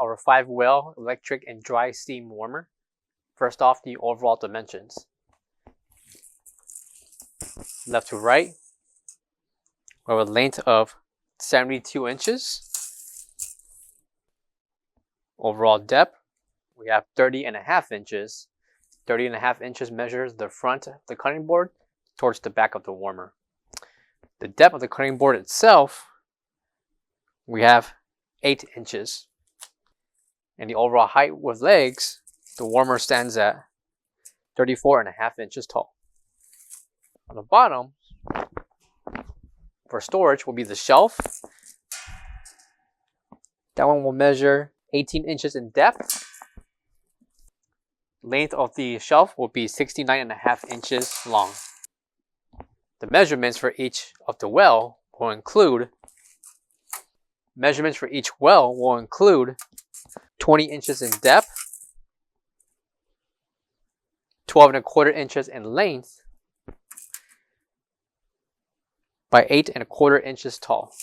our 5-well electric and dry steam warmer. First off, the overall dimensions. Left to right, we have a length of 72 inches. Overall depth, we have 30.5 inches. 30.5 inches measures the front of the cutting board towards the back of the warmer. The depth of the cutting board itself, we have 8 inches. And the overall height with legs, the warmer stands at 34.5 inches tall. On the bottom, for storage, will be the shelf. That one will measure 18 inches in depth. Length of the shelf will be 69.5 inches long. The measurements for each of the well will include 20 inches in depth, 12.25 inches in length, by 8.25 inches tall.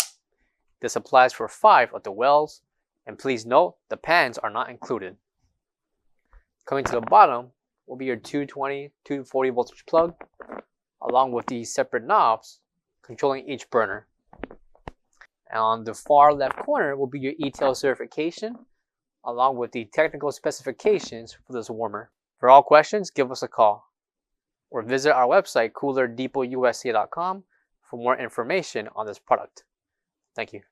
This applies for 5 of the wells, and please note the pans are not included. Coming to the bottom will be your 220, 240 voltage plug, along with the separate knobs controlling each burner. And on the far left corner will be your ETL certification, along with the technical specifications for this warmer. For all questions, give us a call or visit our website coolerdepotUSA.com for more information on this product. Thank you.